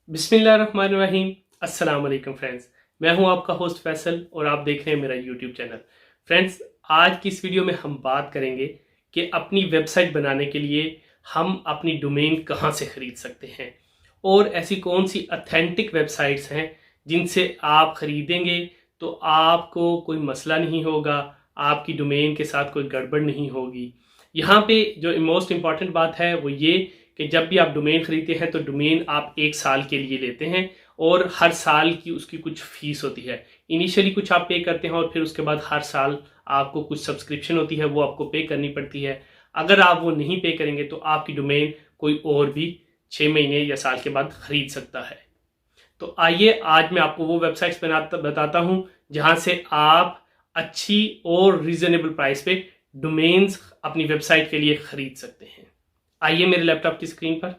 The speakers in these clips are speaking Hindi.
बिस्मिल्लाहिर्रहमानिर्रहीम। अस्सलाम वालेकुम फ्रेंड्स, मैं हूं आपका होस्ट फैसल और आप देख रहे हैं मेरा यूट्यूब चैनल। फ्रेंड्स, आज की इस वीडियो में हम बात करेंगे कि अपनी वेबसाइट बनाने के लिए हम अपनी डोमेन कहां से खरीद सकते हैं और ऐसी कौन सी ऑथेंटिक वेबसाइट्स हैं जिनसे आप खरीदेंगे तो आपको कोई मसला नहीं होगा, आपकी डोमेन के साथ कोई गड़बड़ नहीं होगी। यहाँ पे जो मोस्ट इम्पॉर्टेंट बात है वो ये कि जब भी आप डोमेन खरीदते हैं तो डोमेन आप 1 साल के लिए लेते हैं और हर साल की उसकी कुछ फीस होती है। इनिशियली कुछ आप पे करते हैं और फिर उसके बाद हर साल आपको कुछ सब्सक्रिप्शन होती है, वो आपको पे करनी पड़ती है। अगर आप वो नहीं पे करेंगे तो आपकी डोमेन कोई और भी 6 महीने या साल के बाद खरीद सकता है। तो आइए आज मैं आपको वो वेबसाइट्स बताता हूँ जहाँ से आप अच्छी और रीजनेबल प्राइस पे डोमेन्स अपनी वेबसाइट के लिए खरीद सकते हैं। आइए मेरे लैपटॉप की स्क्रीन पर।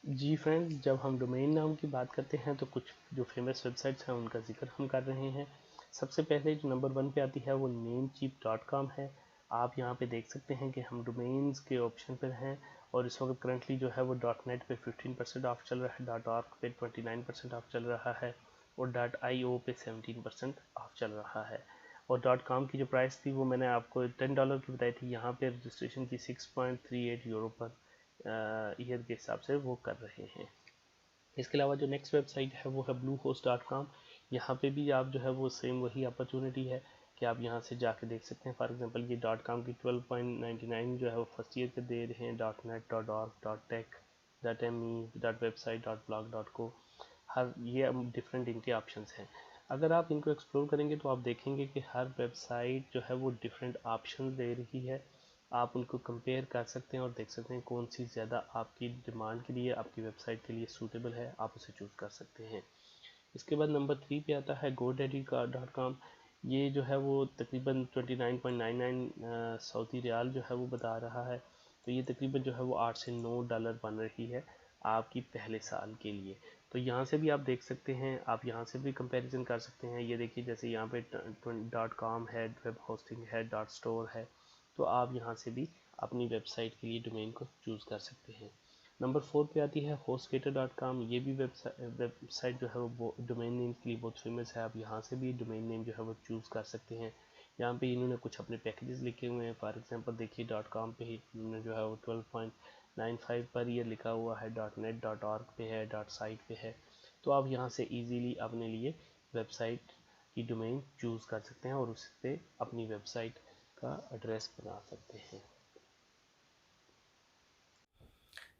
जी फ्रेंड्स, जब हम डोमेन नाम की बात करते हैं तो कुछ जो फेमस वेबसाइट्स हैं उनका जिक्र हम कर रहे हैं। सबसे पहले जो नंबर 1 पे आती है वो namecheap.com है। आप यहाँ पे देख सकते हैं कि हम डोमेन्स के ऑप्शन पर हैं और इस वक्त करंटली जो है वो .net पे 15% ऑफ चल रहा है, .org पे 29% ऑफ चल रहा है और .io पे 17% ऑफ चल रहा है। और .com की जो प्राइस थी वो मैंने आपको $10 की बताई थी। यहाँ पे रजिस्ट्रेशन की 6.38 यूरो पर ईयर के हिसाब से वो कर रहे हैं। इसके अलावा जो नेक्स्ट वेबसाइट है वो है bluehost.com। यहाँ पे भी आप जो है वो सेम वही अपॉर्चुनिटी है कि आप यहाँ से जाके देख सकते हैं। फॉर एग्जांपल ये .com की 12.99 जो है वो फर्स्ट ईयर के दे रहे हैं। .net, .org, .tech, .me, .website, .blog, .co, हर ये डिफरेंट इनके ऑप्शंस हैं। अगर आप इनको एक्सप्लोर करेंगे तो आप देखेंगे कि हर वेबसाइट जो है वो डिफरेंट ऑप्शन दे रही है। आप उनको कंपेयर कर सकते हैं और देख सकते हैं कौन सी ज़्यादा आपकी डिमांड के लिए, आपकी वेबसाइट के लिए सूटेबल है, आप उसे चूज़ कर सकते हैं। इसके बाद नंबर 3 पे आता है godaddy.com। ये जो है वो तकरीबन 29.99 सऊदी रियाल जो है वो बता रहा है। तो ये तकरीबन जो है वो $8 से $9 बन रही है आपकी पहले साल के लिए। तो यहाँ से भी आप देख सकते हैं, आप यहाँ से भी कंपैरिजन कर सकते हैं। ये देखिए जैसे यहाँ पे .com है, वेब होस्टिंग है, .store है। तो आप यहाँ से भी अपनी वेबसाइट के लिए डोमेन को चूज़ कर सकते हैं। नंबर 4 पे आती है hostgator.com। ये भी वेबसाइट जो है वो डोमेन नेम के लिए बहुत फेमस है। आप यहाँ से भी डोमेन नेम जो है वो चूज़ कर सकते हैं। यहाँ पे इन्होंने कुछ अपने पैकेजेस लिखे हुए हैं। फॉर एग्जांपल देखिए .com पे ही जो है वो 12.95 पर ईयर लिखा हुआ है। .net, .org पे है, .site पे है। तो आप यहाँ से इजीली अपने लिए वेबसाइट की डोमेन चूज़ कर सकते हैं और उस पर अपनी वेबसाइट का एड्रेस बना सकते हैं।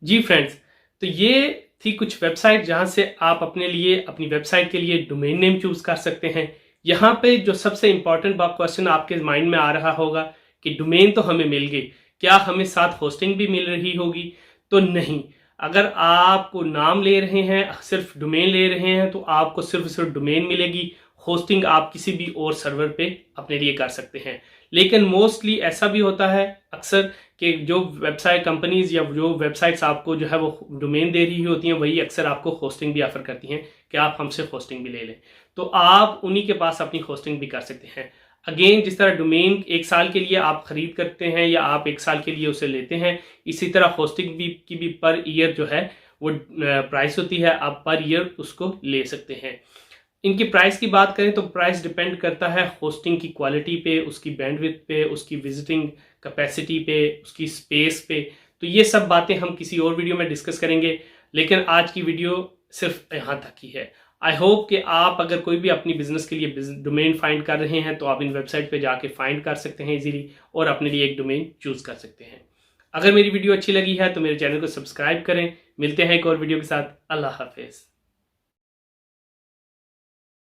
जी फ्रेंड्स, तो ये थी कुछ वेबसाइट जहां से आप अपने लिए अपनी वेबसाइट के लिए डोमेन नेम चूज कर सकते हैं। यहाँ पे जो सबसे इंपॉर्टेंट क्वेश्चन आपके माइंड में आ रहा होगा कि डोमेन तो हमें मिल गई, क्या हमें साथ होस्टिंग भी मिल रही होगी? तो नहीं। अगर आपको नाम ले रहे हैं, सिर्फ डोमेन ले रहे हैं, तो आपको सिर्फ सिर्फ डोमेन मिलेगी। होस्टिंग आप किसी भी और सर्वर पे अपने लिए कर सकते हैं। लेकिन मोस्टली ऐसा भी होता है अक्सर कि जो वेबसाइट कंपनीज या जो वेबसाइट्स आपको जो है वो डोमेन दे रही होती हैं वही अक्सर आपको होस्टिंग भी ऑफर करती हैं कि आप हमसे होस्टिंग भी ले लें। तो आप उन्हीं के पास अपनी होस्टिंग भी कर सकते हैं। अगेन, जिस तरह डोमेन 1 साल के लिए आप खरीद करते हैं या आप 1 साल के लिए उसे लेते हैं, इसी तरह होस्टिंग भी की भी पर ईयर जो है वो प्राइस होती है। आप पर ईयर उसको ले सकते हैं। इनकी प्राइस की बात करें तो प्राइस डिपेंड करता है होस्टिंग की क्वालिटी पे, उसकी बैंडविड्थ पे, उसकी विजिटिंग कैपेसिटी पे, उसकी स्पेस पे। तो ये सब बातें हम किसी और वीडियो में डिस्कस करेंगे, लेकिन आज की वीडियो सिर्फ यहाँ तक ही है। आई होप कि आप अगर कोई भी अपनी बिजनेस के लिए डोमेन फाइंड कर रहे हैं तो आप इन वेबसाइट पे जाके फाइंड कर सकते हैं इजीली और अपने लिए एक डोमेन चूज कर सकते हैं। अगर मेरी वीडियो अच्छी लगी है तो मेरे चैनल को सब्सक्राइब करें। मिलते हैं एक और वीडियो के साथ। अल्लाह हाफिज।